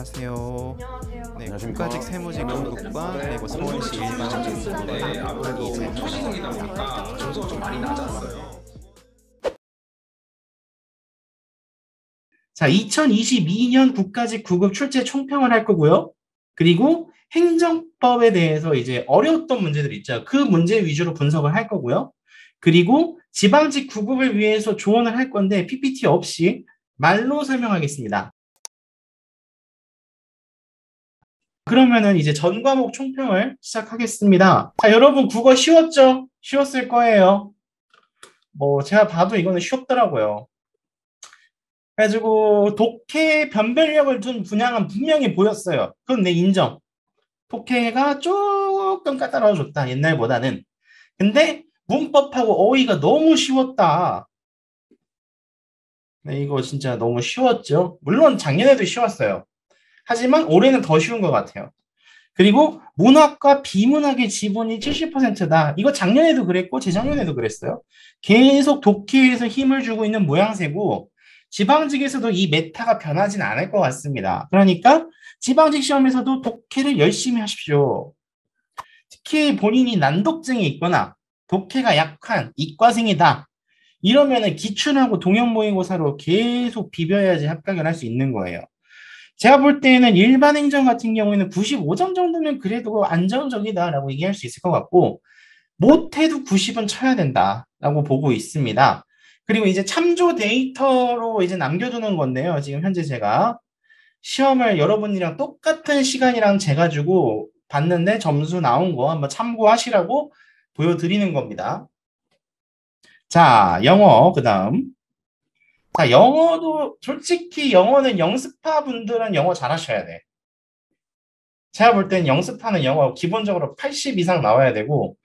안녕하세요. 안녕하세요. 네, 안녕하십니까. 국가직 세무직공급과 그리고 서울시 일반행정국의 아무래도 이제 초시성이다 보니까 점수가 좀 많이 낮았어요. 자, 2022년 국가직 구급 출제 총평을 할 거고요. 그리고 행정법에 대해서 이제 어려웠던 문제들 있죠. 그 문제 위주로 분석을 할 거고요. 그리고 지방직 구급을 위해서 조언을 할 건데 PPT 없이 말로 설명하겠습니다. 그러면은 이제 전 과목 총평을 시작하겠습니다. 자, 여러분 국어 쉬웠죠? 쉬웠을 거예요. 제가 봐도 이거는 쉬웠더라고요. 그래가지고 독해 변별력을 둔 분양은 분명히 보였어요. 그건 내 인정. 독해가 조금 까다로워졌다, 옛날보다는. 근데 문법하고 어휘가 너무 쉬웠다. 네, 이거 진짜 너무 쉬웠죠? 물론 작년에도 쉬웠어요. 하지만 올해는 더 쉬운 것 같아요. 그리고 문학과 비문학의 지분이 70%다. 이거 작년에도 그랬고 재작년에도 그랬어요. 계속 독해에서 힘을 주고 있는 모양새고 지방직에서도 이 메타가 변하진 않을 것 같습니다. 그러니까 지방직 시험에서도 독해를 열심히 하십시오. 특히 본인이 난독증이 있거나 독해가 약한 이과생이다. 이러면은 기출하고 동형 모의고사로 계속 비벼야지 합격을 할 수 있는 거예요. 제가 볼 때는 일반 행정 같은 경우에는 95점 정도면 그래도 안정적이다라고 얘기할 수 있을 것 같고 못해도 90은 쳐야 된다라고 보고 있습니다. 그리고 이제 참조 데이터로 이제 남겨두는 건데요. 지금 현재 제가 시험을 여러분이랑 똑같은 시간이랑 재가지고 봤는데 점수 나온 거 한번 참고하시라고 보여드리는 겁니다. 자, 영어 그 다음. 자, 영어도 솔직히 영어는 영습파 분들은 영어 잘하셔야 돼. 제가 볼 땐 영습하는 영어 기본적으로 80 이상 나와야 되고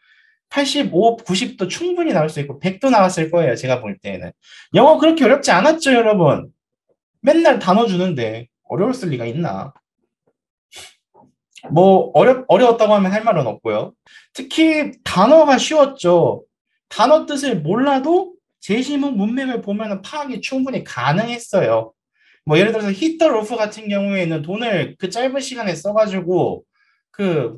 85, 90도 충분히 나올 수 있고 100도 나왔을 거예요. 제가 볼 때는. 영어 그렇게 어렵지 않았죠, 여러분? 맨날 단어 주는데 어려웠을 리가 있나? 어려웠다고 하면 할 말은 없고요. 특히 단어가 쉬웠죠. 단어 뜻을 몰라도 제시문 문맥을 보면 파악이 충분히 가능했어요. 예를 들어서 히터 로프 같은 경우에는 돈을 그 짧은 시간에 써가지고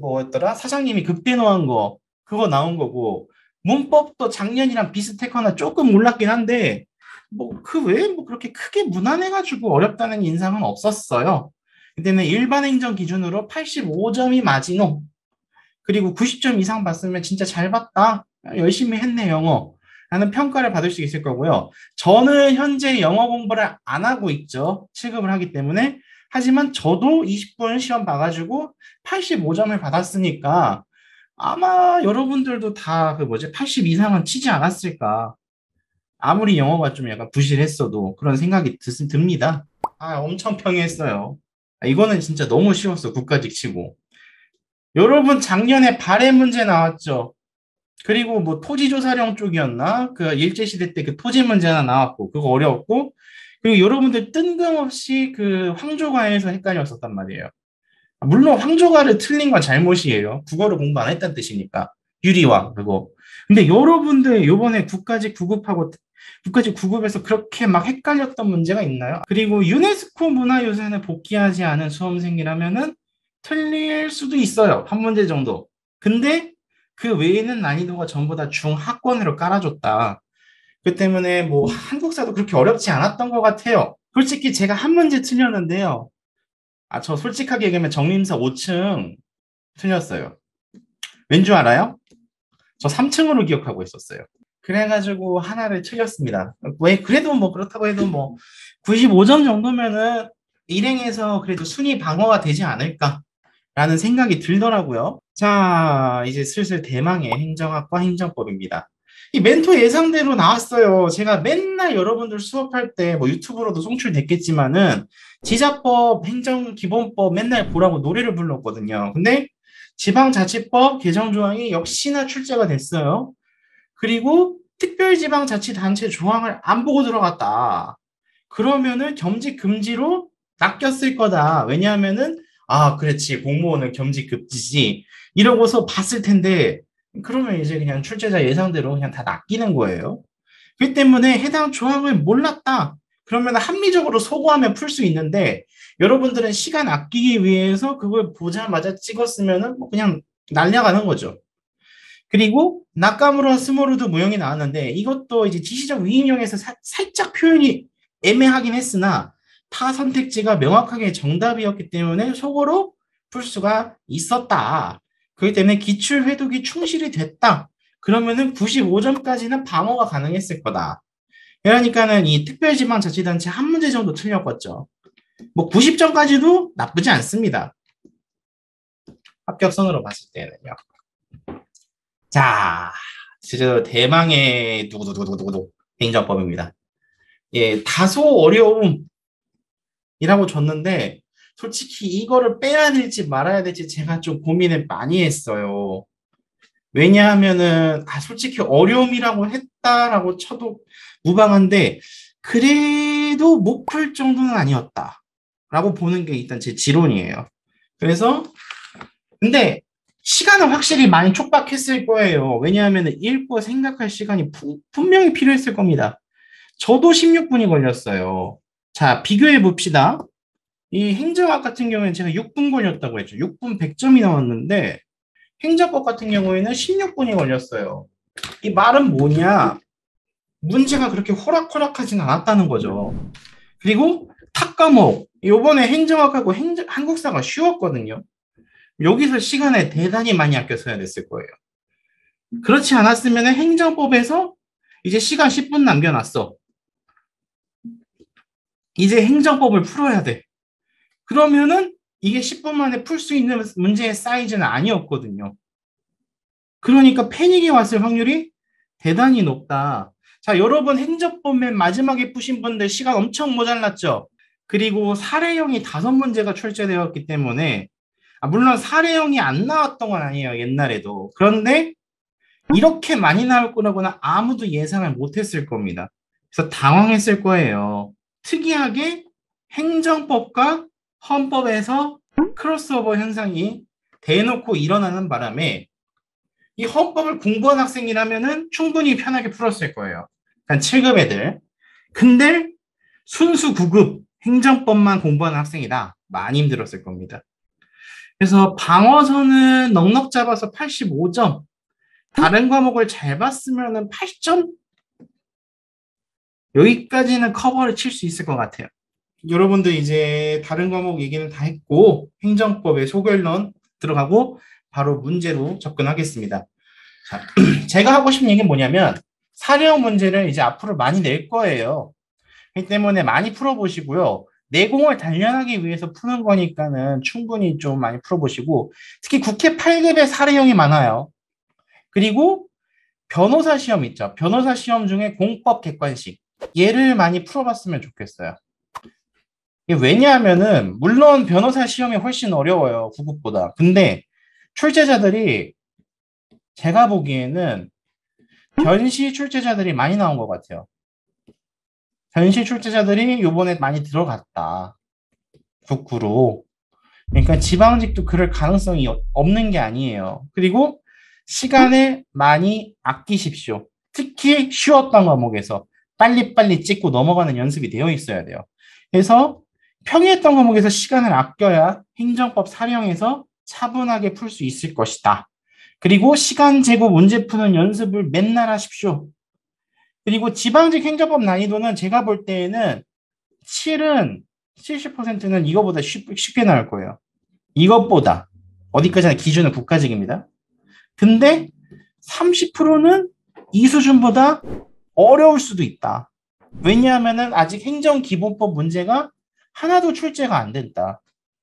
뭐였더라? 사장님이 급대노한 거 그거 나온 거고 문법도 작년이랑 비슷했거나 조금 몰랐긴 한데 그 외에 그렇게 크게 무난해가지고 어렵다는 인상은 없었어요. 그때는 일반 행정 기준으로 85점이 마지노. 그리고 90점 이상 봤으면 진짜 잘 봤다. 열심히 했네, 영어. 라는 평가를 받을 수 있을 거고요. 저는 현재 영어 공부를 안 하고 있죠. 취급을 하기 때문에. 하지만 저도 20분 시험 봐가지고 85점을 받았으니까 아마 여러분들도 다 80 이상은 치지 않았을까. 아무리 영어가 좀 약간 부실했어도 그런 생각이 듭니다. 엄청 평이했어요. 이거는 진짜 너무 쉬웠어. 국가직 치고. 여러분 작년에 발해 문제 나왔죠. 그리고 토지조사령 쪽이었나? 그 일제시대 때 그 토지 문제 하나 나왔고, 그거 어려웠고, 그리고 여러분들 뜬금없이 그 황조가에서 헷갈렸었단 말이에요. 물론 황조가를 틀린 건 잘못이에요. 국어를 공부 안 했다는 뜻이니까. 유리와, 그거. 근데 여러분들 요번에 국가직 구급하고, 국가직 구급에서 그렇게 막 헷갈렸던 문제가 있나요? 그리고 유네스코 문화유산에 복귀하지 않은 수험생이라면은 틀릴 수도 있어요. 한 문제 정도. 근데 그 외에는 난이도가 전부 다 중하권으로 깔아줬다. 그 때문에 한국사도 그렇게 어렵지 않았던 것 같아요. 솔직히 제가 한 문제 틀렸는데요. 저 솔직하게 얘기하면 정림사 5층 틀렸어요. 왠 줄 알아요? 저 3층으로 기억하고 있었어요. 그래가지고 하나를 틀렸습니다. 그래도 그렇다고 해도 95점 정도면은 일행에서 그래도 순위 방어가 되지 않을까 라는 생각이 들더라고요. 자, 이제 슬슬 대망의 행정학과 행정법입니다. 이 멘토 예상대로 나왔어요. 제가 맨날 여러분들 수업할 때 유튜브로도 송출됐겠지만은 지자법, 행정기본법 맨날 보라고 노래를 불렀거든요. 근데 지방자치법 개정조항이 역시나 출제가 됐어요. 그리고 특별지방자치단체 조항을 안 보고 들어갔다. 그러면은 겸직 금지로 낚였을 거다. 왜냐하면은 그렇지. 공무원은 겸직 금지지. 이러고서 봤을 텐데, 그러면 이제 그냥 출제자 예상대로 그냥 다 낚이는 거예요. 그 때문에 해당 조항을 몰랐다. 그러면 합리적으로 소거하면 풀 수 있는데 여러분들은 시간 아끼기 위해서 그걸 보자마자 찍었으면은 뭐 그냥 날려가는 거죠. 그리고 나카무라 스모루드 무형이 나왔는데 이것도 이제 지시적 위인형에서 살짝 표현이 애매하긴 했으나 타 선택지가 명확하게 정답이었기 때문에 속어로 풀 수가 있었다. 그렇기 때문에 기출 회독이 충실이 됐다. 그러면은 95점까지는 방어가 가능했을 거다. 그러니까는 이 특별지방자치단체 한 문제 정도 틀렸겠죠. 뭐 90점까지도 나쁘지 않습니다. 합격선으로 봤을 때는요. 자, 진짜 대망의 누구누구누구누구 행정법입니다. 예, 다소 어려움이라고 줬는데 솔직히 이거를 빼야 될지 말아야 될지 제가 좀 고민을 많이 했어요. 왜냐하면은 솔직히 어려움이라고 했다라고 쳐도 무방한데 그래도 못 풀 정도는 아니었다라고 보는 게 일단 제 지론이에요. 그래서 근데 시간은 확실히 많이 촉박했을 거예요. 왜냐하면 읽고 생각할 시간이 분명히 필요했을 겁니다. 저도 16분이 걸렸어요. 자, 비교해 봅시다. 이 행정학 같은 경우에는 제가 6분 걸렸다고 했죠. 6분 100점이 나왔는데 행정법 같은 경우에는 16분이 걸렸어요. 이 말은 뭐냐? 문제가 그렇게 호락호락하진 않았다는 거죠. 그리고 탁 과목, 요번에 행정학하고 한국사가 쉬웠거든요. 여기서 시간을 대단히 많이 아껴 써야 됐을 거예요. 그렇지 않았으면 행정법에서 이제 시간 10분 남겨놨어. 이제 행정법을 풀어야 돼. 그러면은 이게 10분 만에 풀 수 있는 문제의 사이즈는 아니었거든요. 그러니까 패닉이 왔을 확률이 대단히 높다. 자, 여러분 행정법 맨 마지막에 푸신 분들 시간 엄청 모자랐죠? 그리고 사례형이 5문제가 출제되었기 때문에 물론 사례형이 안 나왔던 건 아니에요. 옛날에도. 그런데 이렇게 많이 나올 거라고는 아무도 예상을 못했을 겁니다. 그래서 당황했을 거예요. 특이하게 행정법과 헌법에서 크로스오버 현상이 대놓고 일어나는 바람에 이 헌법을 공부한 학생이라면은 충분히 편하게 풀었을 거예요. 한 7급 애들. 근데 순수 9급 행정법만 공부한 학생이다. 많이 힘들었을 겁니다. 그래서 방어서는 넉넉 잡아서 85점. 다른 과목을 잘 봤으면 80점? 여기까지는 커버를 칠 수 있을 것 같아요. 여러분들 이제 다른 과목 얘기는 다 했고 행정법의 소결론 들어가고 바로 문제로 접근하겠습니다. 자, 제가 하고 싶은 얘기는 뭐냐면 사례형 문제를 이제 앞으로 많이 낼 거예요. 그렇기 때문에 많이 풀어보시고요. 내공을 단련하기 위해서 푸는 거니까는 충분히 좀 많이 풀어보시고 특히 국회 8급의 사례형이 많아요. 그리고 변호사 시험 있죠. 변호사 시험 중에 공법 객관식 얘를 많이 풀어봤으면 좋겠어요. 왜냐하면은 물론 변호사 시험이 훨씬 어려워요. 9급보다. 근데 출제자들이 제가 보기에는 변시 출제자들이 많이 나온 것 같아요. 변시 출제자들이 요번에 많이 들어갔다. 북구로. 그러니까 지방직도 그럴 가능성이 없는 게 아니에요. 그리고 시간을 많이 아끼십시오. 특히 쉬웠던 과목에서 빨리빨리 찍고 넘어가는 연습이 되어 있어야 돼요. 그래서 평이했던 과목에서 시간을 아껴야 행정법 사령에서 차분하게 풀 수 있을 것이다. 그리고 시간 재고 문제 푸는 연습을 맨날 하십시오. 그리고 지방직 행정법 난이도는 제가 볼 때에는 70%는 이거보다 쉽게 나올 거예요. 이것보다. 어디까지나 기준은 국가직입니다. 근데 30%는 이 수준보다 어려울 수도 있다. 왜냐하면 아직 행정기본법 문제가 하나도 출제가 안 됐다.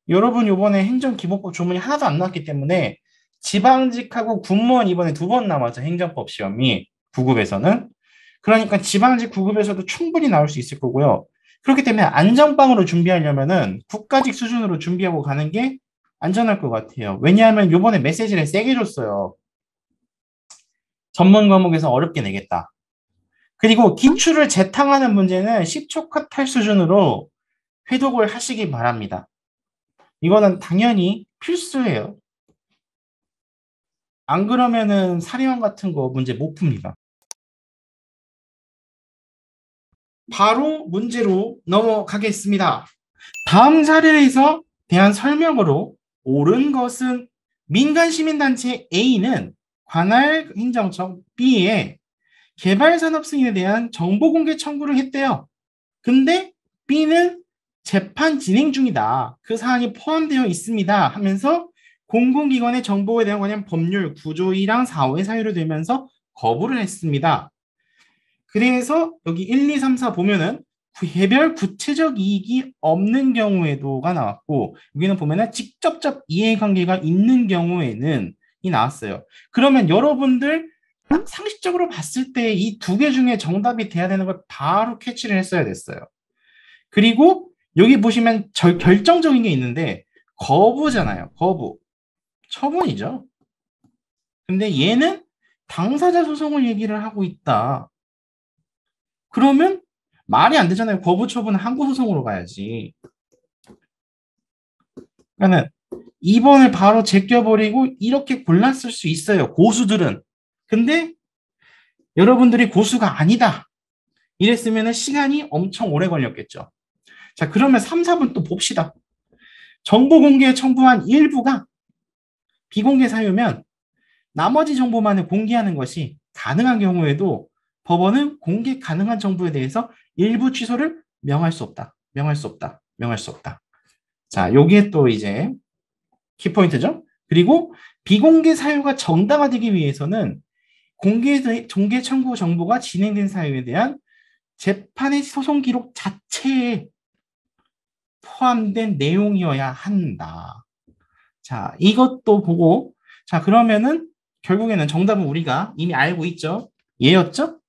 여러분 이번에 행정기본법 조문이 하나도 안 나왔기 때문에 지방직하고 군무원 이번에 2번 남았죠. 행정법 시험이 9급에서는. 그러니까 지방직 9급에서도 충분히 나올 수 있을 거고요. 그렇기 때문에 안전빵으로 준비하려면은 국가직 수준으로 준비하고 가는 게 안전할 것 같아요. 왜냐하면 이번에 메시지를 세게 줬어요. 전문 과목에서 어렵게 내겠다. 그리고 기출을 재탕하는 문제는 10초 컷할 수준으로 회독을 하시기 바랍니다. 이거는 당연히 필수예요. 안 그러면은 사례형 같은 거 문제 못 풉니다. 바로 문제로 넘어가겠습니다. 다음 사례에서 대한 설명으로 옳은 것은 민간시민단체 A는 관할 행정청 B에 개발산업 승인에 대한 정보공개 청구를 했대요. 근데 B는 재판 진행 중이다. 그 사안이 포함되어 있습니다. 하면서 공공기관의 정보에 대한 관련 법률 9조 2랑 4호의 사유를 들면서 거부를 했습니다. 그래서 여기 1, 2, 3, 4 보면은 개별 구체적 이익이 없는 경우에도가 나왔고 여기는 보면은 직접적 이해관계가 있는 경우에는 이 나왔어요. 그러면 여러분들 상식적으로 봤을 때 이 두 개 중에 정답이 돼야 되는 걸 바로 캐치를 했어야 됐어요. 그리고 여기 보시면 결정적인 게 있는데 거부잖아요. 거부. 처분이죠. 근데 얘는 당사자 소송을 얘기를 하고 있다. 그러면 말이 안 되잖아요. 거부 처분은 항고소송으로 가야지. 그러니까 2번을 바로 제껴버리고 이렇게 골랐을 수 있어요. 고수들은. 근데 여러분들이 고수가 아니다. 이랬으면 시간이 엄청 오래 걸렸겠죠. 자, 그러면 3, 4번 또 봅시다. 정보 공개에 첨부한 일부가 비공개 사유면 나머지 정보만을 공개하는 것이 가능한 경우에도 법원은 공개 가능한 정보에 대해서 일부 취소를 명할 수 없다. 명할 수 없다. 명할 수 없다. 자, 요게 또 이제 키포인트죠. 그리고 비공개 사유가 정당화되기 위해서는 공개 청구 정보가 진행된 사유에 대한 재판의 소송 기록 자체에 포함된 내용이어야 한다. 자, 이것도 보고 자, 그러면은 결국에는 정답은 우리가 이미 알고 있죠. 얘였죠?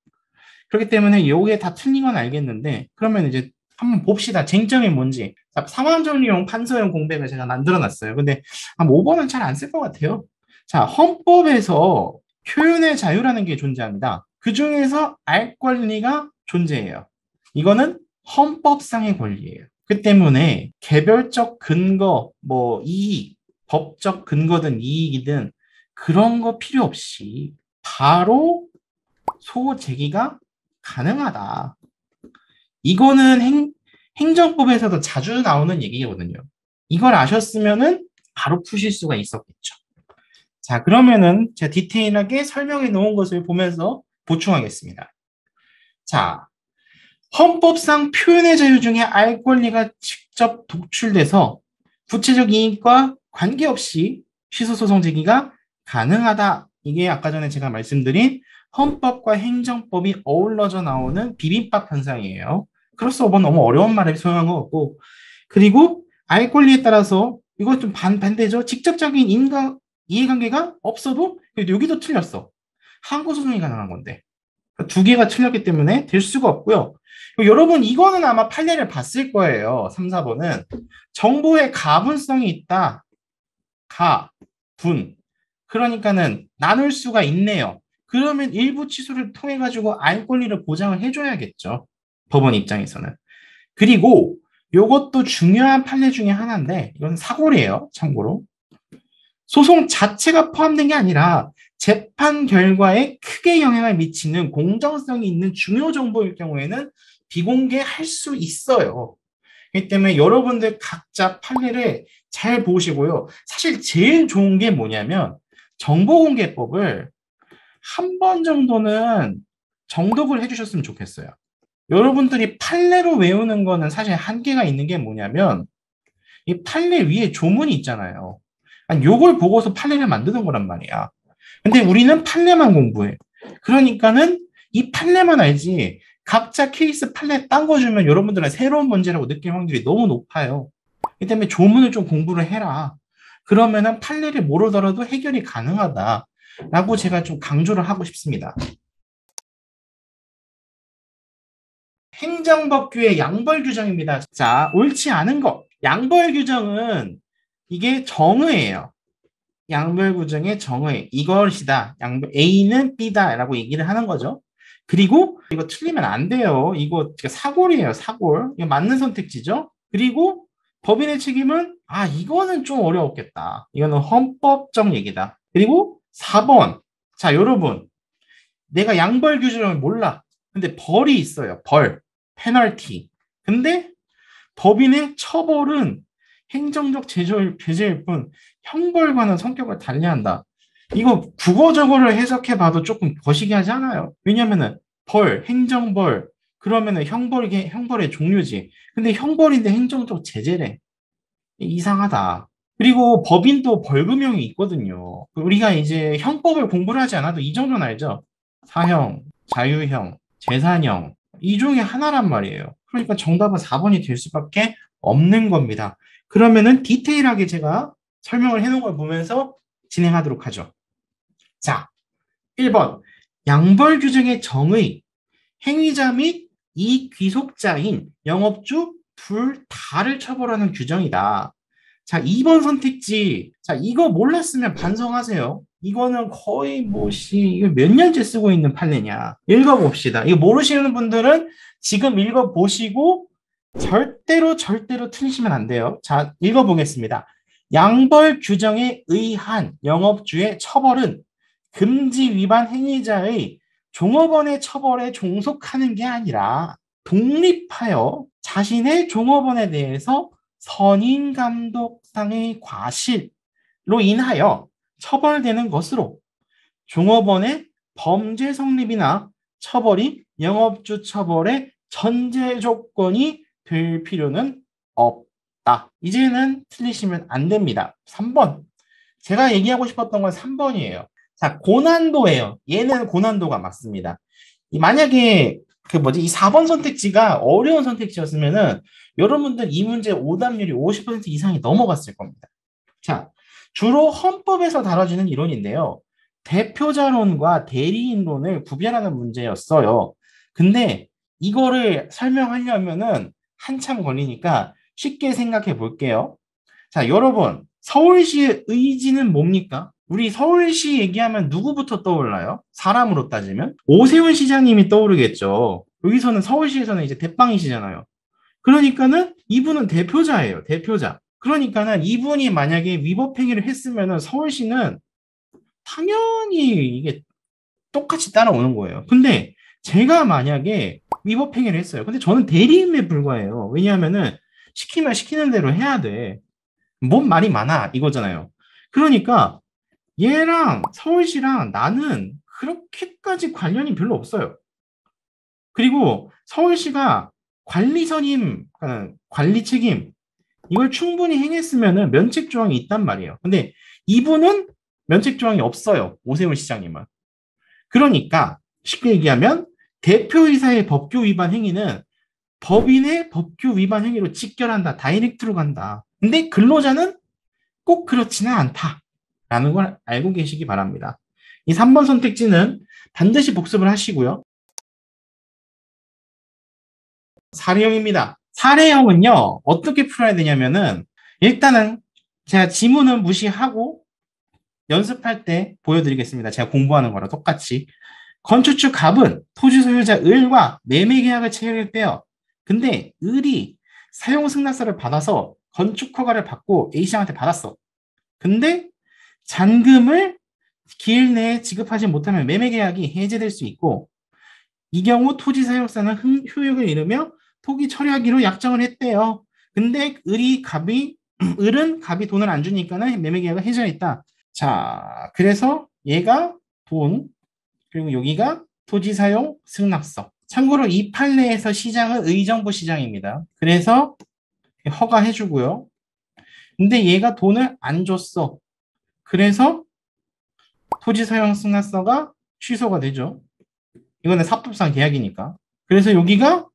그렇기 때문에 요게 다 틀린 건 알겠는데 그러면 이제 한번 봅시다. 쟁점이 뭔지. 자, 상황정리용 판서용 공백을 제가 만들어놨어요. 근데 한 5번은 잘 안 쓸 것 같아요. 자, 헌법에서 표현의 자유라는 게 존재합니다. 그 중에서 알 권리가 존재해요. 이거는 헌법상의 권리예요. 그 때문에 개별적 근거, 뭐 이익, 법적 근거든 이익이든 그런 거 필요 없이 바로 소제기가 가능하다. 이거는 행정법에서도 자주 나오는 얘기거든요. 이걸 아셨으면은 바로 푸실 수가 있었겠죠. 자, 그러면은 제가 디테일하게 설명해 놓은 것을 보면서 보충하겠습니다. 자, 헌법상 표현의 자유 중에 알 권리가 직접 독출돼서 구체적 이익과 관계없이 취소소송 제기가 가능하다. 이게 아까 전에 제가 말씀드린 헌법과 행정법이 어우러져 나오는 비빔밥 현상이에요. 크로스오버는 너무 어려운 말에 소용한 것 같고 그리고 알 권리에 따라서 이거 좀 반대죠. 직접적인 이해관계가 없어도 여기도 틀렸어. 항고소송이 가능한 건데 두 개가 틀렸기 때문에 될 수가 없고요. 여러분 이거는 아마 판례를 봤을 거예요. 3, 4번은 정보의 가분성이 있다. 가, 분. 그러니까는 나눌 수가 있네요. 그러면 일부 취소를 통해 가지고 알 권리를 보장을 해줘야겠죠. 법원 입장에서는. 그리고 이것도 중요한 판례 중에 하나인데 이건 사골이에요. 참고로. 소송 자체가 포함된 게 아니라 재판 결과에 크게 영향을 미치는 공정성이 있는 중요 정보일 경우에는 비공개할 수 있어요. 그렇기 때문에 여러분들 각자 판례를 잘 보시고요. 사실 제일 좋은 게 뭐냐면 정보공개법을 한 번 정도는 정독을 해주셨으면 좋겠어요. 여러분들이 판례로 외우는 거는 사실 한계가 있는 게 뭐냐면 이 판례 위에 조문이 있잖아요. 아니, 요걸 보고서 판례를 만드는 거란 말이야. 근데 우리는 판례만 공부해. 그러니까는 이 판례만 알지 각자 케이스 판례 딴 거 주면 여러분들은 새로운 문제라고 느낄 확률이 너무 높아요. 그 때문에 조문을 좀 공부를 해라. 그러면은 판례를 모르더라도 해결이 가능하다라고 제가 좀 강조를 하고 싶습니다. 행정법규의 양벌 규정입니다. 자, 옳지 않은 것. 양벌 규정은 이게 정의예요. 양벌 규정의 정의. 이것이다. 양벌 A는 B다라고 얘기를 하는 거죠. 그리고 이거 틀리면 안 돼요. 이거 사골이에요. 사골. 이거 맞는 선택지죠. 그리고 법인의 책임은 이거는 좀 어려웠겠다. 이거는 헌법적 얘기다. 그리고 4번. 자, 여러분. 내가 양벌 규정을 몰라. 근데 벌이 있어요. 벌. 페널티. 근데 법인의 처벌은 행정적 제재일 뿐 형벌과는 성격을 달리한다. 이거 국어적으로 해석해봐도 조금 거시기하지 않아요? 왜냐면은 행정벌, 그러면은 형벌의 종류지. 근데 형벌인데 행정적 제재래. 이상하다. 그리고 법인도 벌금형이 있거든요. 우리가 이제 형법을 공부를 하지 않아도 이 정도는 알죠? 사형, 자유형, 재산형, 이 중에 하나란 말이에요. 그러니까 정답은 4번이 될 수밖에 없는 겁니다. 그러면은 디테일하게 제가 설명을 해놓은 걸 보면서 진행하도록 하죠. 자, 1번. 양벌 규정의 정의, 행위자 및 이 귀속자인 영업주 둘 다를 처벌하는 규정이다. 자, 2번 선택지. 자, 이거 몰랐으면 반성하세요. 이거는 거의 이거 몇 년째 쓰고 있는 판례냐. 읽어봅시다. 이거 모르시는 분들은 지금 읽어보시고 절대로 틀리시면 안 돼요. 자, 읽어보겠습니다. 양벌 규정에 의한 영업주의 처벌은 금지 위반 행위자의 종업원의 처벌에 종속하는 게 아니라 독립하여 자신의 종업원에 대해서 선임 감독상의 과실로 인하여 처벌되는 것으로 종업원의 범죄 성립이나 처벌이 영업주 처벌의 전제 조건이 될 필요는 없다. 이제는 틀리시면 안 됩니다. 3번. 제가 얘기하고 싶었던 건 3번이에요. 자, 고난도예요. 얘는 고난도가 맞습니다. 만약에 이 4번 선택지가 어려운 선택지였으면은 여러분들 이 문제 오답률이 50% 이상이 넘어갔을 겁니다. 자, 주로 헌법에서 다뤄지는 이론인데요. 대표자론과 대리인론을 구별하는 문제였어요. 근데 이거를 설명하려면은 한참 걸리니까 쉽게 생각해 볼게요. 자, 여러분, 서울시의 의지는 뭡니까? 우리 서울시 얘기하면 누구부터 떠올라요? 사람으로 따지면? 오세훈 시장님이 떠오르겠죠. 여기서는 서울시에서는 이제 대빵이시잖아요. 그러니까는 이분은 대표자예요. 대표자. 그러니까는 이분이 만약에 위법 행위를 했으면은 서울시는 당연히 이게 똑같이 따라오는 거예요. 근데 제가 만약에 위법 행위를 했어요. 근데 저는 대리인에 불과해요. 왜냐하면은 시키면 시키는 대로 해야 돼. 뭔 말이 많아 이거잖아요. 그러니까 얘랑 서울시랑 나는 그렇게까지 관련이 별로 없어요. 그리고 서울시가 관리 선임, 관리 책임 이걸 충분히 행했으면은 면책 조항이 있단 말이에요. 근데 이분은 면책 조항이 없어요. 오세훈 시장님은. 그러니까 쉽게 얘기하면 대표이사의 법규 위반 행위는 법인의 법규 위반 행위로 직결한다. 다이렉트로 간다. 근데 근로자는 꼭 그렇지는 않다라는 걸 알고 계시기 바랍니다. 이 3번 선택지는 반드시 복습을 하시고요. 사례형입니다. 사례형은요, 어떻게 풀어야 되냐면은, 일단은 제가 지문은 무시하고 연습할 때 보여드리겠습니다. 제가 공부하는 거랑 똑같이. 건축주 갑은 토지 소유자 을과 매매 계약을 체결했대요. 근데 을이 사용 승낙서를 받아서 건축 허가를 받고 A씨한테 받았어. 근데 잔금을 기일 내에 지급하지 못하면 매매 계약이 해제될 수 있고, 이 경우 토지 사용사는 효력을 잃으며 토기 처리하기로 약정을 했대요. 근데 을은 갑이 돈을 안 주니까는 매매 계약을 해제했다. 자, 그래서 얘가 돈, 그리고 여기가 토지 사용 승낙서. 참고로 이 판례에서 시장은 의정부 시장입니다. 그래서 허가해주고요. 근데 얘가 돈을 안 줬어. 그래서 토지 사용 승낙서가 취소가 되죠. 이거는 사법상 계약이니까. 그래서 여기가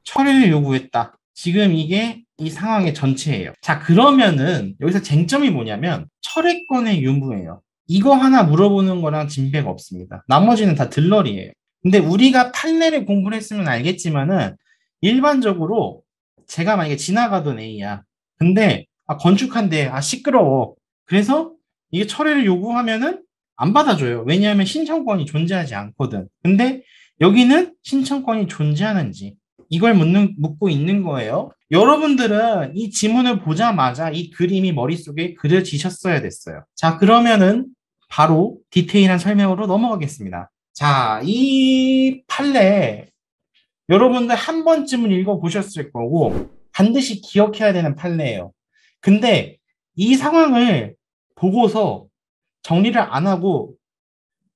철회를 요구했다. 지금 이게 이 상황의 전체예요. 자, 그러면은 여기서 쟁점이 뭐냐면 철회권의 유무예요. 이거 하나 물어보는 거랑 진배가 없습니다. 나머지는 다 들러리예요. 근데 우리가 판례를 공부를 했으면 알겠지만은 일반적으로 제가 만약에 지나가던 A야. 근데 건축한데 시끄러워. 그래서 이게 철회를 요구하면은 안 받아줘요. 왜냐하면 신청권이 존재하지 않거든. 근데 여기는 신청권이 존재하는지 이걸 묻고 있는 거예요. 여러분들은 이 지문을 보자마자 이 그림이 머릿속에 그려지셨어야 됐어요. 자, 그러면은 바로 디테일한 설명으로 넘어가겠습니다. 자, 이 판례 여러분들 한 번쯤은 읽어보셨을 거고 반드시 기억해야 되는 판례예요. 근데 이 상황을 보고서 정리를 안 하고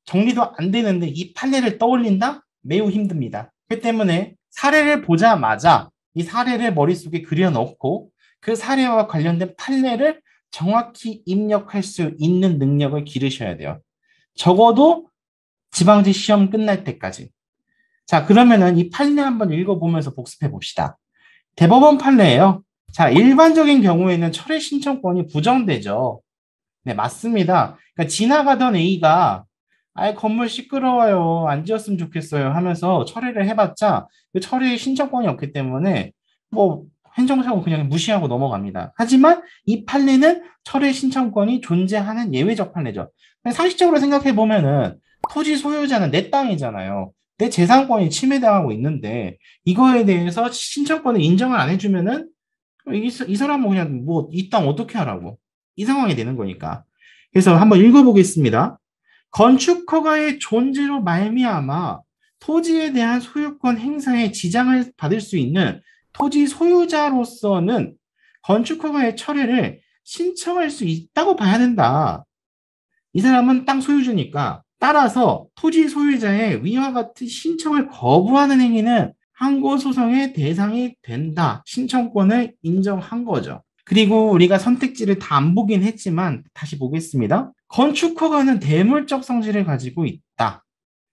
정리도 안 되는데 이 판례를 떠올린다? 매우 힘듭니다. 그 때문에 사례를 보자마자 이 사례를 머릿속에 그려넣고 그 사례와 관련된 판례를 정확히 입력할 수 있는 능력을 기르셔야 돼요. 적어도 지방지 시험 끝날 때까지. 자, 그러면은 이 판례 한번 읽어보면서 복습해 봅시다. 대법원 판례예요. 자, 일반적인 경우에는 철회 신청권이 부정되죠. 네, 맞습니다. 그러니까 지나가던 A가 건물 시끄러워요. 안 지었으면 좋겠어요 하면서 철회를 해봤자 그 철회 신청권이 없기 때문에 뭐 행정사고 그냥 무시하고 넘어갑니다. 하지만 이 판례는 철회 신청권이 존재하는 예외적 판례죠. 상식적으로 생각해 보면은 토지 소유자는 내 땅이잖아요. 내 재산권이 침해당하고 있는데 이거에 대해서 신청권을 인정을 안 해주면은 이 사람은 그냥 뭐 이 땅 어떻게 하라고 이 상황이 되는 거니까. 그래서 한번 읽어보겠습니다. 건축허가의 존재로 말미암아 토지에 대한 소유권 행사에 지장을 받을 수 있는 토지 소유자로서는 건축허가의 철회를 신청할 수 있다고 봐야 된다. 이 사람은 땅 소유주니까 따라서 토지 소유자의 위와 같은 신청을 거부하는 행위는 항고소송의 대상이 된다. 신청권을 인정한 거죠. 그리고 우리가 선택지를 다 안 보긴 했지만 다시 보겠습니다. 건축허가는 대물적 성질을 가지고 있다.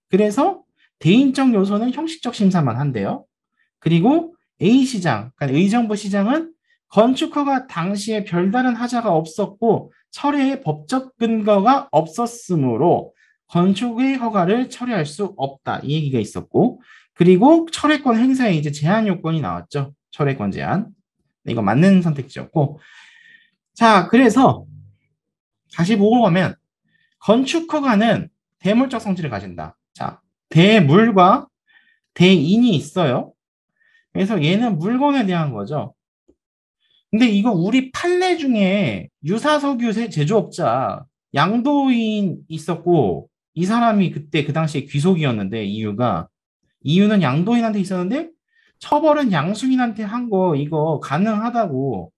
그래서 대인적 요소는 형식적 심사만 한대요. 그리고 A시장, 그러니까 의정부 시장은 건축허가 당시에 별다른 하자가 없었고 철회의 법적 근거가 없었으므로 건축의 허가를 철회할 수 없다. 이 얘기가 있었고, 그리고 철회권 행사에 이제 제한 요건이 나왔죠. 철회권 제한. 이거 맞는 선택지였고, 자, 그래서 다시 보고 보면 건축허가는 대물적 성질을 가진다. 자, 대물과 대인이 있어요. 그래서 얘는 물건에 대한 거죠. 근데 이거 우리 판례 중에 유사석유 제조업자 양도인 있었고 이 사람이 그때 그 당시에 귀속이었는데 이유는 양도인한테 있었는데 처벌은 양수인한테 한 거 이거 가능하다고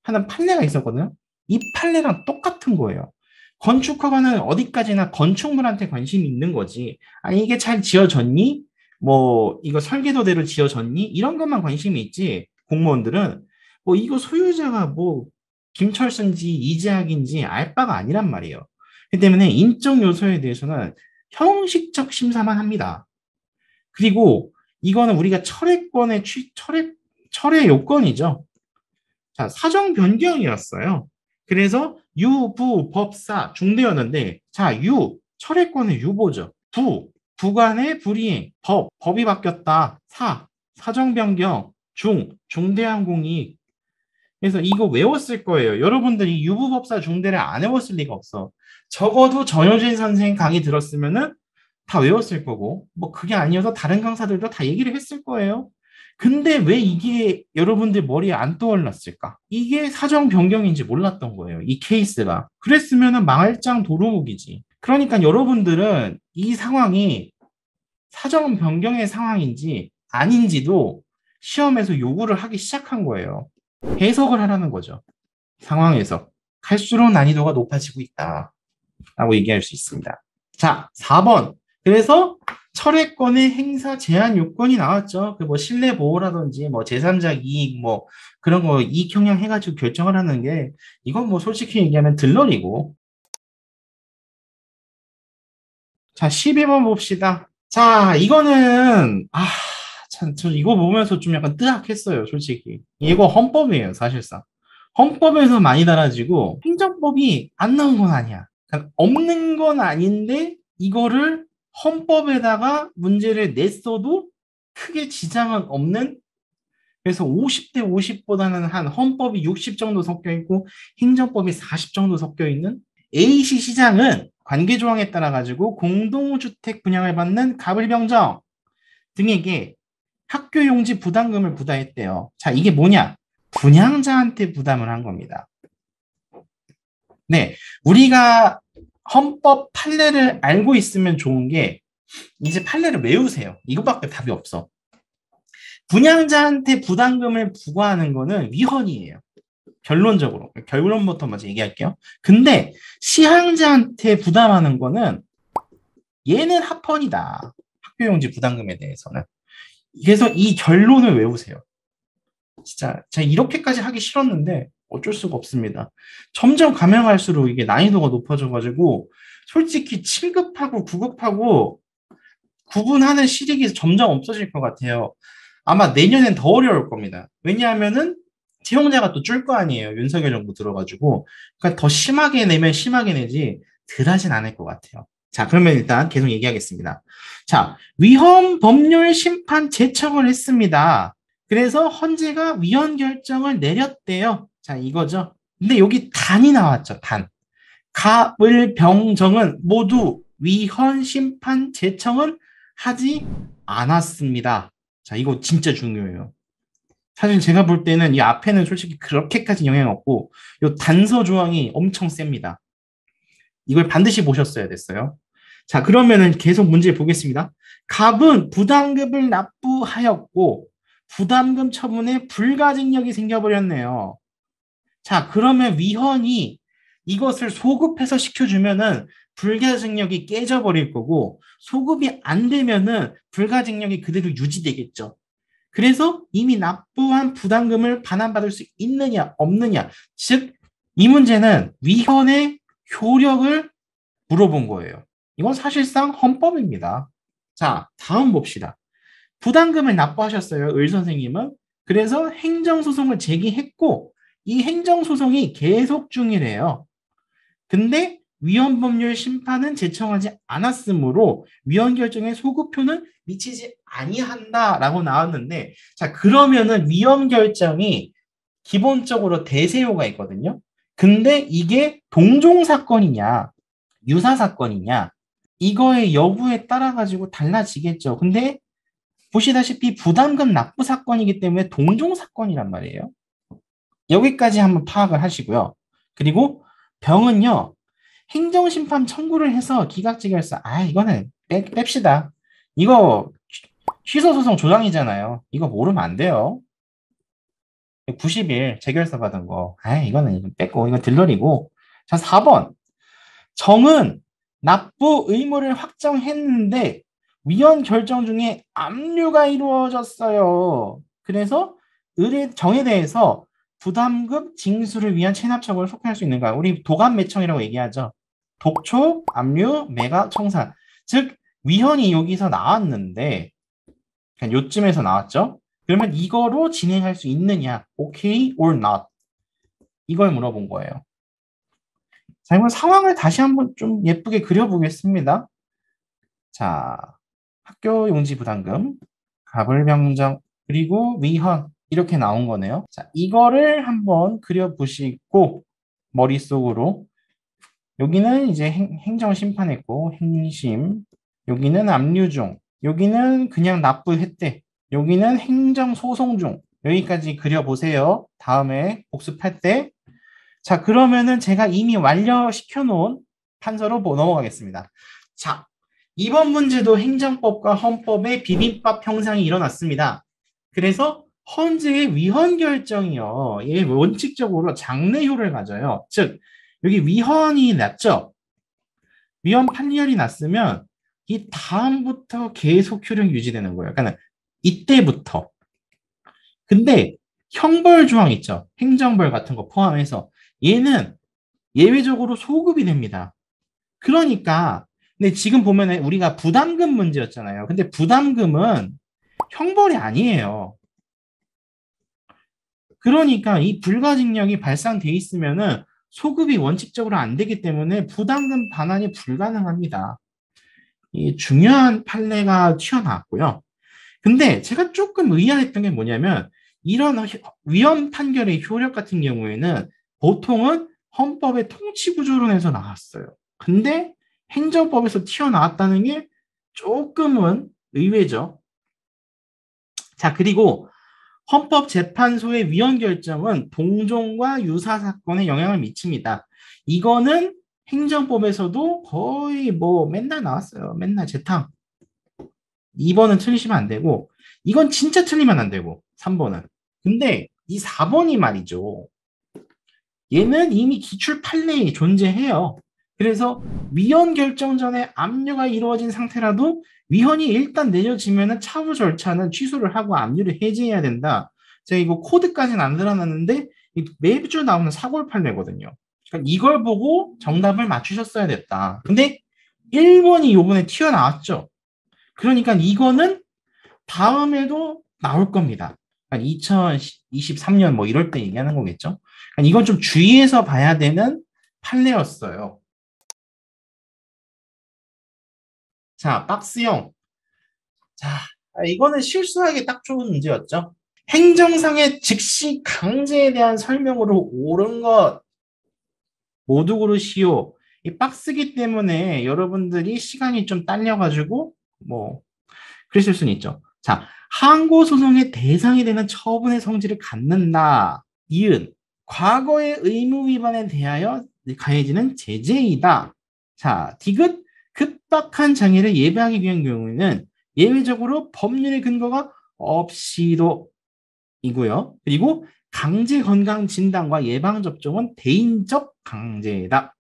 하는 판례가 있었거든요. 이 판례랑 똑같은 거예요. 건축허가는 어디까지나 건축물한테 관심이 있는 거지. 아니 이게 잘 지어졌니? 뭐 이거 설계도대로 지어졌니? 이런 것만 관심이 있지. 공무원들은 뭐 이거 소유자가 뭐 김철수인지 이재학인지 알 바가 아니란 말이에요. 그렇기 때문에 인적 요소에 대해서는 형식적 심사만 합니다. 그리고 이거는 우리가 철회 요건이죠. 자, 사정 변경이었어요. 그래서 유부 법사 중대였는데 자, 철회권의 유보죠. 부관의 불이행, 법이 바뀌었다. 사정 변경, 중대한 공익. 그래서 이거 외웠을 거예요. 여러분들이 유부법사 중대를 안 외웠을 리가 없어. 적어도 전효진 선생 강의 들었으면은 다 외웠을 거고, 뭐 그게 아니어서 다른 강사들도 다 얘기를 했을 거예요. 근데 왜 이게 여러분들 머리에 안 떠올랐을까? 이게 사정 변경인지 몰랐던 거예요. 이 케이스가. 그랬으면은 망할장 도루묵이지. 그러니까 여러분들은 이 상황이 사정 변경의 상황인지 아닌지도 시험에서 요구를 하기 시작한 거예요. 해석을 하라는 거죠. 상황에서. 갈수록 난이도가 높아지고 있다. 라고 얘기할 수 있습니다. 자, 4번. 그래서 철회권의 행사 제한 요건이 나왔죠. 그 뭐 실내 보호라든지 뭐 제3자 이익 뭐 그런 거 이익 형량 해가지고 결정을 하는 게 이건 뭐 솔직히 얘기하면 들러리고. 자, 12번 봅시다. 자, 이거는 참, 저 이거 보면서 좀 약간 뜨악했어요, 솔직히. 이거 헌법이에요, 사실상. 헌법에서 많이 달아지고 행정법이 안 나온 건 아니야. 그러니까 없는 건 아닌데 이거를 헌법에다가 문제를 냈어도 크게 지장은 없는 그래서 50대 50보다는 한 헌법이 60 정도 섞여 있고 행정법이 40 정도 섞여 있는 A시 시장은 관계조항에 따라 가지고 공동주택 분양을 받는 갑을병정 등에게 학교 용지 부담금을 부과했대요. 자, 이게 뭐냐? 분양자한테 부담을 한 겁니다. 네, 우리가 헌법 판례를 알고 있으면 좋은 게 이제 판례를 외우세요. 이것밖에 답이 없어. 분양자한테 부담금을 부과하는 거는 위헌이에요. 결론적으로. 결론부터 먼저 얘기할게요. 근데 시행자한테 부담하는 거는 얘는 합헌이다. 학교용지 부담금에 대해서는. 그래서 이 결론을 외우세요. 진짜 제가 이렇게까지 하기 싫었는데 어쩔 수가 없습니다. 점점 가면 갈수록 이게 난이도가 높아져가지고 솔직히 7급하고 9급하고 구분하는 실익이 점점 없어질 것 같아요. 아마 내년엔 더 어려울 겁니다. 왜냐하면은 채용자가 또 줄 거 아니에요. 윤석열 정부 들어가지고. 그러니까 더 심하게 내면 심하게 내지 덜 하진 않을 것 같아요. 자, 그러면 일단 계속 얘기하겠습니다. 자, 위헌 법률 심판 제청을 했습니다. 그래서 헌재가 위헌 결정을 내렸대요. 자, 이거죠. 근데 여기 단이 나왔죠. 단. 가을 병정은 모두 위헌 심판 제청은 하지 않았습니다. 자, 이거 진짜 중요해요. 사실 제가 볼 때는 이 앞에는 솔직히 그렇게까지 영향 없고 이 단서 조항이 엄청 셉니다. 이걸 반드시 보셨어야 됐어요. 자, 그러면은 계속 문제 보겠습니다. 갑은 부담금을 납부하였고 부담금 처분에 불가증력이 생겨버렸네요. 자, 그러면 위헌이 이것을 소급해서 시켜주면은 불가증력이 깨져버릴 거고 소급이 안 되면은 불가증력이 그대로 유지되겠죠. 그래서 이미 납부한 부담금을 반환받을 수 있느냐 없느냐, 즉 이 문제는 위헌의 효력을 물어본 거예요. 이건 사실상 헌법입니다. 자, 다음 봅시다. 부담금을 납부하셨어요, 을 선생님은. 그래서 행정소송을 제기했고 이 행정소송이 계속 중이래요. 근데 위헌법률 심판은 제청하지 않았으므로 위헌 결정에 소급효는 미치지 아니한다라고 나왔는데, 자, 그러면은 위헌 결정이 기본적으로 대세효가 있거든요. 근데 이게 동종 사건이냐 유사 사건이냐 이거의 여부에 따라 가지고 달라지겠죠. 근데 보시다시피 부담금 납부 사건이기 때문에 동종 사건이란 말이에요. 여기까지 한번 파악을 하시고요. 그리고 병은요, 행정심판 청구를 해서 기각재결사, 이거는 뺍시다. 이거 취소소송 조항이잖아요. 이거 모르면 안 돼요. 90일 재결사 받은 거. 이거는 뺐고, 이거 들러리고. 자, 4번. 정은 납부 의무를 확정했는데 위헌 결정 중에 압류가 이루어졌어요. 그래서 정에 대해서 부담금 징수를 위한 체납 처분을 속행할 수 있는가? 우리 도감매청이라고 얘기하죠. 독촉, 압류, 매각, 청산. 즉 위헌이 여기서 나왔는데 그냥 요쯤에서 나왔죠. 그러면 이거로 진행할 수 있느냐? Okay or not? 이걸 물어본 거예요. 자, 이번 상황을 다시 한번 좀 예쁘게 그려보겠습니다. 자, 학교 용지 부담금, 가불병정, 그리고 위헌 이렇게 나온 거네요. 자, 이거를 한번 그려보시고 머릿속으로 여기는 이제 행정 심판했고 행심, 여기는 압류 중, 여기는 그냥 납부했대, 여기는 행정 소송 중. 여기까지 그려보세요. 다음에 복습할 때. 자, 그러면은 제가 이미 완료시켜 놓은 판서로 넘어가겠습니다. 자, 이번 문제도 행정법과 헌법의 비빔밥 형상이 일어났습니다. 그래서 헌재의 위헌 결정이요, 얘 원칙적으로 장래효를 가져요. 즉 여기 위헌이 났죠. 위헌 판결이 났으면 이 다음부터 계속 효력 유지되는 거예요. 그러니까 이때부터. 근데 형벌 조항 있죠. 행정벌 같은 거 포함해서 얘는 예외적으로 소급이 됩니다. 그러니까 근데 지금 보면은 우리가 부담금 문제였잖아요. 근데 부담금은 형벌이 아니에요. 그러니까 이 불가증력이 발생돼 있으면은 소급이 원칙적으로 안 되기 때문에 부담금 반환이 불가능합니다. 이 중요한 판례가 튀어나왔고요. 근데 제가 조금 의아했던 게 뭐냐면 이런 위헌 판결의 효력 같은 경우에는 보통은 헌법의 통치구조론에서 나왔어요. 근데 행정법에서 튀어나왔다는 게 조금은 의외죠. 자, 그리고 헌법재판소의 위헌 결정은 동종과 유사 사건에 영향을 미칩니다. 이거는 행정법에서도 거의 맨날 나왔어요. 맨날 재탕. 2번은 틀리시면 안 되고 이건 진짜 틀리면 안 되고 3번은. 근데 이 4번이 말이죠. 얘는 이미 기출 판례에 존재해요. 그래서 위헌 결정 전에 압류가 이루어진 상태라도 위헌이 일단 내려지면은 차후 절차는 취소를 하고 압류를 해제해야 된다. 제가 이거 코드까지는 안 들어놨는데 매주 나오는 사골 판례거든요. 그러니까 이걸 보고 정답을 맞추셨어야 됐다. 근데 1번이 요번에 튀어나왔죠. 그러니까 이거는 다음에도 나올 겁니다. 2023년 뭐 이럴 때 얘기하는 거겠죠. 이건 좀 주의해서 봐야 되는 판례였어요. 자, 박스형. 자, 이거는 실수하기 딱 좋은 문제였죠. 행정상의 즉시 강제에 대한 설명으로 옳은 것 모두 고르시오. 이 박스기 때문에 여러분들이 시간이 좀 딸려가지고 뭐 그랬을 수는 있죠. 자, 항고소송의 대상이 되는 처분의 성질을 갖는다. 이은 과거의 의무 위반에 대하여 가해지는 제재이다. 자, 디귿 급박한 장애를 예방하기 위한 경우에는 예외적으로 법률의 근거가 없이도 이고요. 그리고 강제 건강 진단과 예방 접종은 대인적 강제다.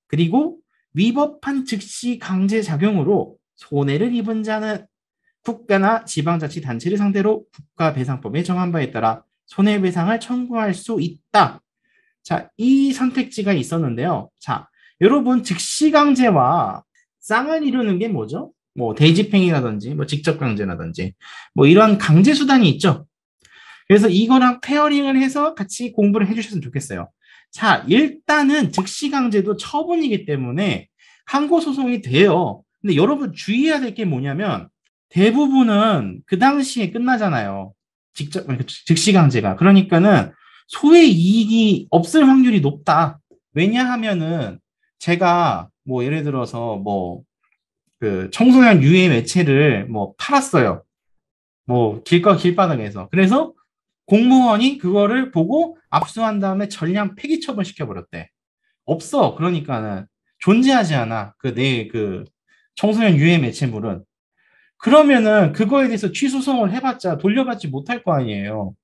그리고 위법한 즉시 강제 작용으로 손해를 입은 자는 국가나 지방자치단체를 상대로 국가배상법에 정한 바에 따라 손해배상을 청구할 수 있다. 자, 이 선택지가 있었는데요. 자, 여러분 즉시강제와 쌍을 이루는 게 뭐죠? 뭐 대집행위라든지 뭐 직접강제라든지 뭐 이런 강제수단이 있죠. 그래서 이거랑 페어링을 해서 같이 공부를 해주셨으면 좋겠어요. 자, 일단은 즉시강제도 처분이기 때문에 항고소송이 돼요. 근데 여러분 주의해야 될 게 뭐냐면 대부분은 그 당시에 끝나잖아요. 즉시강제가. 그러니까는 소의 이익이 없을 확률이 높다. 왜냐하면은 제가 뭐 예를 들어서 뭐 그 청소년 유해 매체를 뭐 팔았어요. 뭐 길바닥에서. 그래서 공무원이 그거를 보고 압수한 다음에 전량 폐기 처분 시켜버렸대. 없어. 그러니까는 존재하지 않아. 그 청소년 유해 매체물은. 그러면은 그거에 대해서 취소송을 해봤자 돌려받지 못할 거 아니에요.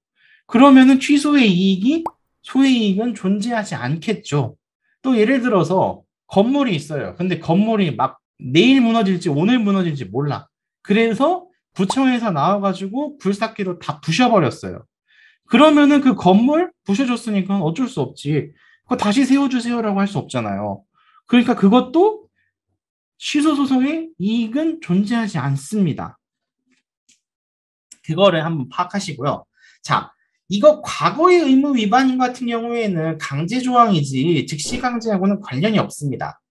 그러면은 취소의 이익이 소의 이익은 존재하지 않겠죠. 또 예를 들어서 건물이 있어요. 근데 건물이 막 내일 무너질지 오늘 무너질지 몰라. 그래서 구청에서 나와가지고 굴삭기로 다 부셔버렸어요. 그러면은 그 건물 부셔줬으니까 어쩔 수 없지. 그거 다시 세워주세요라고 할 수 없잖아요. 그러니까 그것도 취소소송의 이익은 존재하지 않습니다. 그거를 한번 파악하시고요. 자, 이거 과거의 의무 위반 같은 경우에는 강제 조항이지 즉시 강제하고는 관련이 없습니다.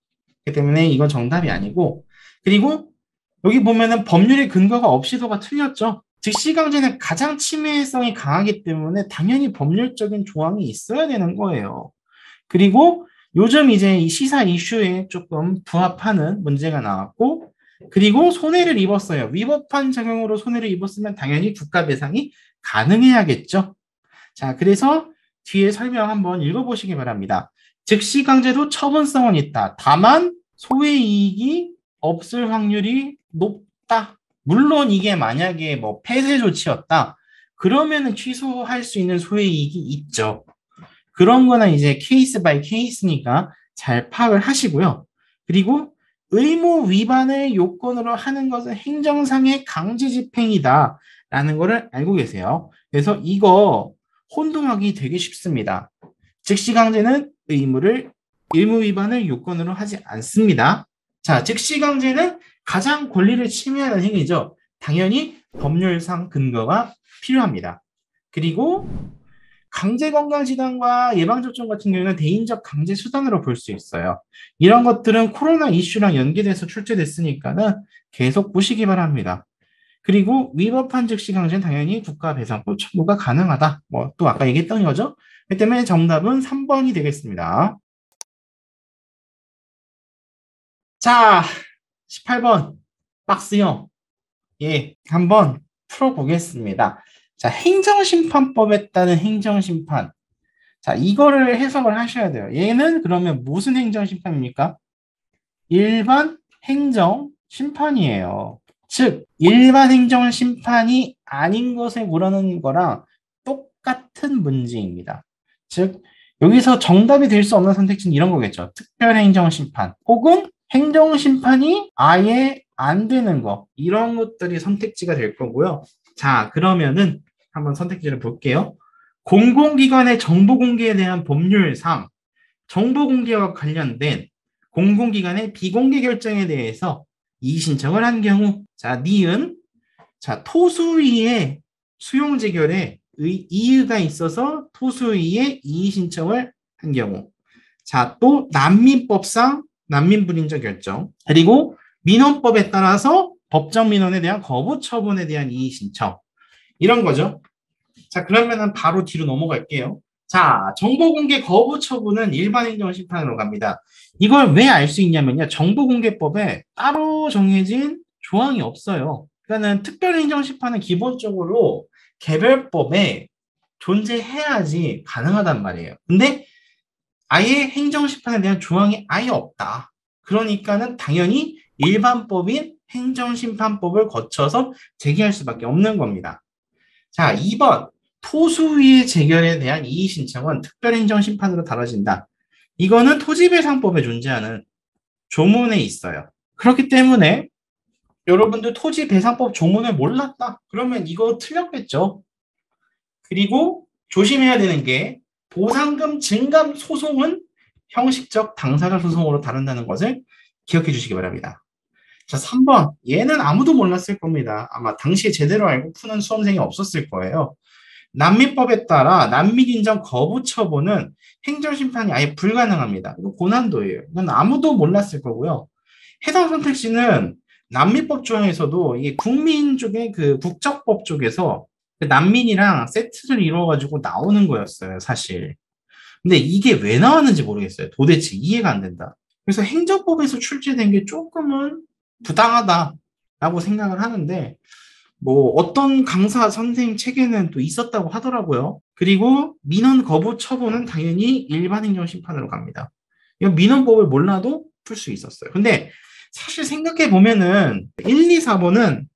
그렇기 때문에 이건 정답이 아니고, 그리고 여기 보면은 법률의 근거가 없이도가 틀렸죠. 즉시 강제는 가장 침해성이 강하기 때문에 당연히 법률적인 조항이 있어야 되는 거예요. 그리고 요즘 이제 이 시사 이슈에 조금 부합하는 문제가 나왔고, 그리고 손해를 입었어요. 위법한 작용으로 손해를 입었으면 당연히 국가배상이 가능해야겠죠. 자, 그래서 뒤에 설명 한번 읽어보시기 바랍니다. 즉시 강제도 처분성은 있다. 다만 소의 이익이 없을 확률이 높다. 물론 이게 만약에 뭐 폐쇄 조치였다. 그러면은 취소할 수 있는 소의 이익이 있죠. 그런 거는 이제 케이스 바이 케이스니까 잘 파악을 하시고요. 그리고 의무 위반을 요건으로 하는 것은 행정상의 강제 집행이다 라는 거를 알고 계세요. 그래서 이거 혼동하기 되게 쉽습니다. 즉시 강제는 의무 위반을 요건으로 하지 않습니다. 자, 즉시 강제는 가장 권리를 침해하는 행위죠. 당연히 법률상 근거가 필요합니다. 그리고 강제건강진단과 예방접종 같은 경우는 대인적 강제 수단으로 볼 수 있어요. 이런 것들은 코로나 이슈랑 연계돼서 출제됐으니까는 계속 보시기 바랍니다. 그리고 위법한 즉시 강제는 당연히 국가배상법 청구가 가능하다. 뭐 또 아까 얘기했던 거죠. 그 때문에 정답은 3번이 되겠습니다. 자, 18번 박스형. 예, 한번 풀어보겠습니다. 자, 행정심판법에 따른 행정심판. 자, 이거를 해석을 하셔야 돼요. 얘는 그러면 무슨 행정심판입니까? 일반 행정심판이에요. 즉, 일반 행정심판이 아닌 것에 물어는 거랑 똑같은 문제입니다. 즉, 여기서 정답이 될 수 없는 선택지는 이런 거겠죠. 특별행정심판 혹은 행정심판이 아예 안 되는 거, 이런 것들이 선택지가 될 거고요. 자, 그러면은 한번 선택지를 볼게요. 공공기관의 정보 공개에 대한 법률 3, 정보 공개와 관련된 공공기관의 비공개 결정에 대해서 이의 신청을 한 경우, 자, 니은, 자, 토수위의 수용재결에 이의가 있어서 토수위의 이의 신청을 한 경우, 자, 또 난민법상 난민불인정 결정, 그리고 민원법에 따라서 법정 민원에 대한 거부 처분에 대한 이의 신청, 이런 거죠. 자, 그러면은 바로 뒤로 넘어갈게요. 자, 정보공개 거부 처분은 일반 행정심판으로 갑니다. 이걸 왜 알 수 있냐면요. 정보공개법에 따로 정해진 조항이 없어요. 그러니까는 특별행정심판은 기본적으로 개별법에 존재해야지 가능하단 말이에요. 근데 아예 행정심판에 대한 조항이 아예 없다. 그러니까는 당연히 일반법인 행정심판법을 거쳐서 제기할 수밖에 없는 겁니다. 자, 2번. 토수위의 재결에 대한 이의 신청은 특별행정심판으로 다뤄진다. 이거는 토지배상법에 존재하는 조문에 있어요. 그렇기 때문에 여러분들 토지배상법 조문을 몰랐다. 그러면 이거 틀렸겠죠. 그리고 조심해야 되는 게 보상금 증감 소송은 형식적 당사자 소송으로 다룬다는 것을 기억해 주시기 바랍니다. 자, 3번. 얘는 아무도 몰랐을 겁니다. 아마 당시에 제대로 알고 푸는 수험생이 없었을 거예요. 난민법에 따라 난민 인정 거부 처분은 행정심판이 아예 불가능합니다. 이거 고난도예요. 이건 아무도 몰랐을 거고요. 해당 선택지는 난민법 조항에서도 이게 국민 쪽의 그 국적법 쪽에서 그 난민이랑 세트를 이루어가지고 나오는 거였어요, 사실. 근데 이게 왜 나왔는지 모르겠어요. 도대체 이해가 안 된다. 그래서 행정법에서 출제된 게 조금은 부당하다라고 생각을 하는데, 뭐 어떤 강사 선생님 책에는 또 있었다고 하더라고요. 그리고 민원 거부 처분은 당연히 일반 행정심판으로 갑니다. 이건 민원법을 몰라도 풀 수 있었어요. 근데 사실 생각해 보면은 1, 2, 4번은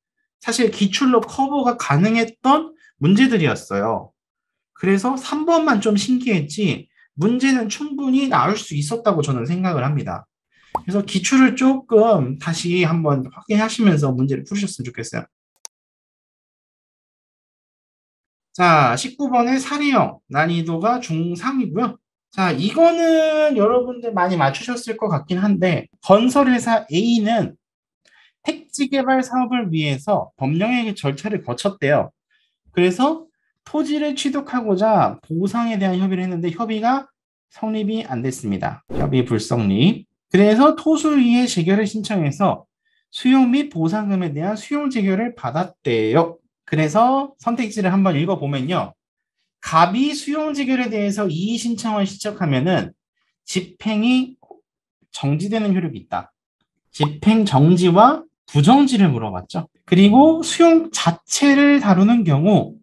사실 기출로 커버가 가능했던 문제들이었어요. 그래서 3번만 좀 신기했지 문제는 충분히 나올 수 있었다고 저는 생각을 합니다. 그래서 기출을 조금 다시 한번 확인하시면서 문제를 풀으셨으면 좋겠어요. 자, 19번의 사례형 난이도가 중3이고요. 자, 이거는 여러분들 많이 맞추셨을 것 같긴 한데 건설회사 A는 택지 개발 사업을 위해서 법령의 절차를 거쳤대요. 그래서 토지를 취득하고자 보상에 대한 협의를 했는데 협의가 성립이 안 됐습니다. 협의 불성립. 그래서 토수위에 재결을 신청해서 수용 및 보상금에 대한 수용 재결을 받았대요. 그래서 선택지를 한번 읽어보면요. 갑이 수용 재결에 대해서 이의 신청을 시작하면은 집행이 정지되는 효력이 있다. 집행 정지와 부정지를 물어봤죠. 그리고 수용 자체를 다루는 경우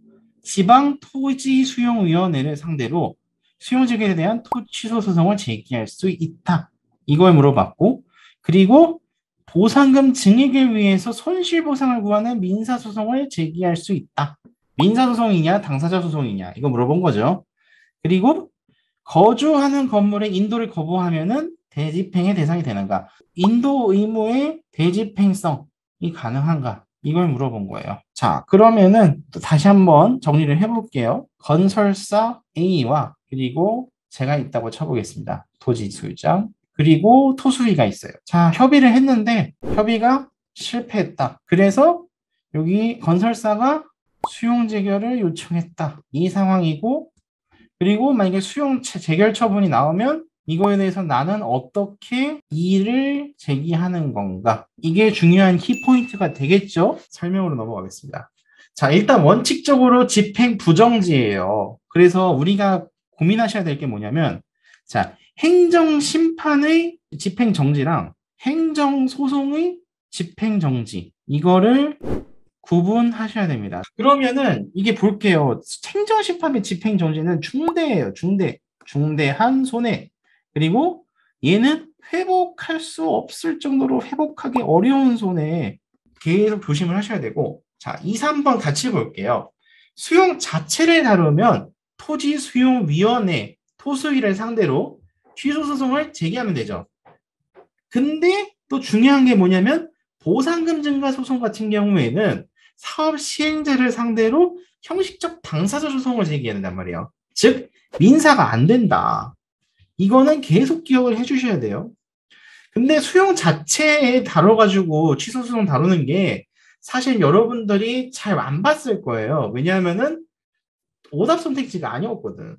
지방토지수용위원회를 상대로 수용 재결에 대한 취소 소송을 제기할 수 있다. 이걸 물어봤고, 그리고 보상금 증액을 위해서 손실보상을 구하는 민사소송을 제기할 수 있다. 민사소송이냐 당사자 소송이냐 이거 물어본 거죠. 그리고 거주하는 건물에 인도를 거부하면은 대집행의 대상이 되는가? 인도 의무의 대집행성이 가능한가? 이걸 물어본 거예요. 자, 그러면은 또 다시 한번 정리를 해볼게요. 건설사 A와 그리고 제가 있다고 쳐보겠습니다. 토지 소유장. 그리고 토수위가 있어요. 자, 협의를 했는데 협의가 실패했다. 그래서 여기 건설사가 수용 재결을 요청했다. 이 상황이고, 그리고 만약에 수용 재결 처분이 나오면 이거에 대해서 나는 어떻게 이의를 제기하는 건가? 이게 중요한 키포인트가 되겠죠? 설명으로 넘어가겠습니다. 자, 일단 원칙적으로 집행 부정지예요. 그래서 우리가 고민하셔야 될 게 뭐냐면, 자, 행정심판의 집행정지랑 행정소송의 집행정지, 이거를 구분하셔야 됩니다. 그러면은 이게 볼게요. 행정심판의 집행정지는 중대예요. 중대한 손해. 그리고 얘는 회복할 수 없을 정도로 회복하기 어려운 손해. 계속 조심을 하셔야 되고, 자, 2, 3번 같이 볼게요. 수용 자체를 다루면 토지수용위원회, 토수위를 상대로 취소소송을 제기하면 되죠. 근데 또 중요한 게 뭐냐면 보상금 증가 소송 같은 경우에는 사업 시행자를 상대로 형식적 당사자 소송을 제기해야 된단 말이에요. 즉 민사가 안 된다. 이거는 계속 기억을 해주셔야 돼요. 근데 수용 자체에 다뤄가지고 취소 소송 다루는 게 사실 여러분들이 잘 안 봤을 거예요. 왜냐하면은 오답 선택지가 아니었거든.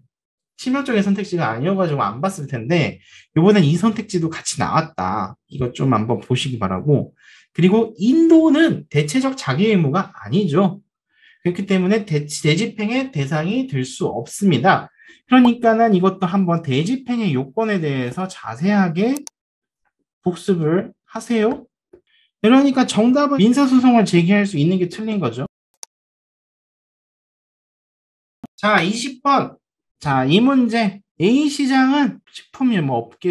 치명적인 선택지가 아니어가지고 안 봤을 텐데 이번엔 이 선택지도 같이 나왔다. 이것 좀 한번 보시기 바라고. 그리고 인도는 대체적 자기 의무가 아니죠. 그렇기 때문에 대집행의 대상이 될 수 없습니다. 그러니까는 이것도 한번 대집행의 요건에 대해서 자세하게 복습을 하세요. 그러니까 정답은 민사소송을 제기할 수 있는 게 틀린 거죠. 자, 20번. 자, 이 문제. A시장은 식품일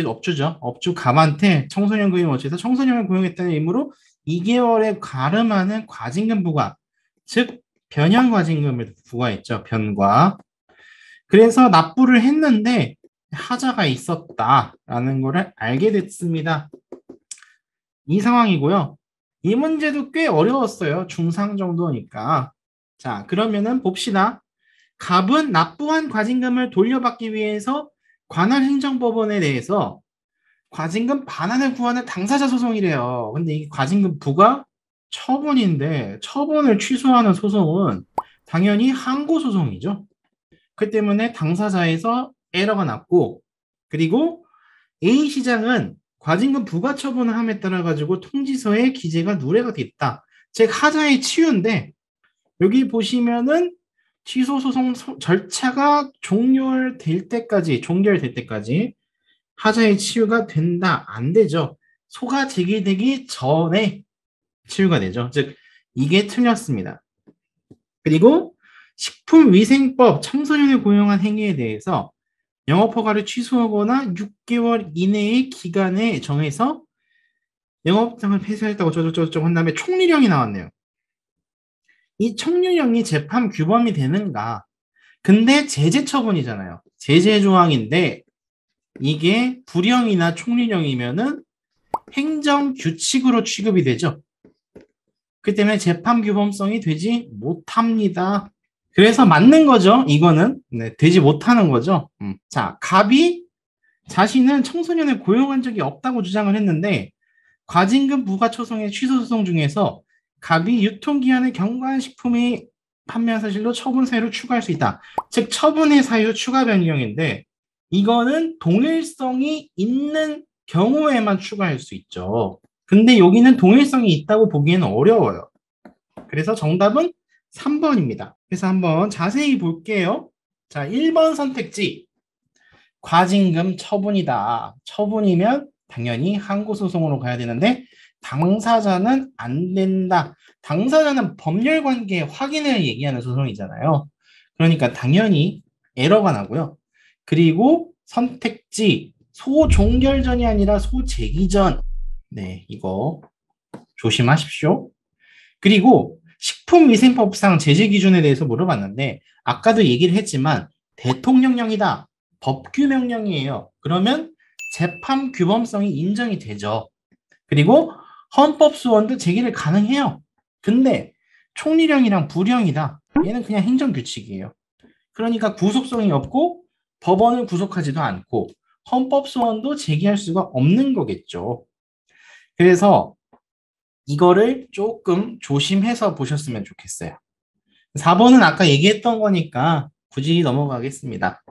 업주죠. 업주 갑한테 청소년 고용업체에서 청소년을 고용했다는 의무로 2개월에 가름하는 과징금 부과, 즉 변형과징금을 부과했죠. 변과. 그래서 납부를 했는데 하자가 있었다라는 거를 알게 됐습니다. 이 상황이고요. 이 문제도 꽤 어려웠어요. 중상 정도니까. 자, 그러면은 봅시다. 갑은 납부한 과징금을 돌려받기 위해서 관할 행정법원에 대해서 과징금 반환을 구하는 당사자 소송이래요. 근데 이게 과징금 부과 처분인데 처분을 취소하는 소송은 당연히 항고 소송이죠. 그 때문에 당사자에서 에러가 났고, 그리고 A시장은 과징금 부과 처분을 함에 따라 가지고 통지서에 기재가 누례가 됐다. 즉 하자의 치유인데 여기 보시면은 취소 소송 절차가 종결될 때까지 하자의 치유가 된다, 안 되죠. 소가 제기되기 전에 치유가 되죠. 즉 이게 틀렸습니다. 그리고 식품위생법 청소년을 고용한 행위에 대해서 영업허가를 취소하거나 6개월 이내의 기간에 정해서 영업장을 폐쇄했다고 저저저저 한 다음에 총리령이 나왔네요. 이 총리령이 재판 규범이 되는가? 근데 제재 처분이잖아요. 제재 조항인데 이게 불령이나 총리령이면은 행정 규칙으로 취급이 되죠. 그 때문에 재판 규범성이 되지 못합니다. 그래서 맞는 거죠. 이거는 되지 못하는 거죠. 자, 갑이 자신은 청소년을 고용한 적이 없다고 주장을 했는데 과징금 부과 초성의 취소 소송 중에서 갑이 유통기한을 경과한 식품의 판매한 사실로 처분 사유를 추가할 수 있다. 즉 처분의 사유 추가 변경인데 이거는 동일성이 있는 경우에만 추가할 수 있죠. 근데 여기는 동일성이 있다고 보기에는 어려워요. 그래서 정답은 3번입니다. 그래서 한번 자세히 볼게요. 자, 1번 선택지. 과징금 처분이다. 처분이면 당연히 항고소송으로 가야 되는데 당사자는 안 된다. 당사자는 법률관계 확인을 얘기하는 소송이잖아요. 그러니까 당연히 에러가 나고요. 그리고 선택지 소종결전이 아니라 소제기전. 네, 이거 조심하십시오. 그리고 식품위생법상 제재 기준에 대해서 물어봤는데 아까도 얘기를 했지만 대통령령이다. 법규명령이에요. 그러면 재판 규범성이 인정이 되죠. 그리고 헌법소원도 제기를 가능해요. 근데 총리령이랑 부령이다. 얘는 그냥 행정규칙이에요. 그러니까 구속성이 없고 법원을 구속하지도 않고 헌법소원도 제기할 수가 없는 거겠죠. 그래서 이거를 조금 조심해서 보셨으면 좋겠어요. 4번은 아까 얘기했던 거니까 굳이 넘어가겠습니다.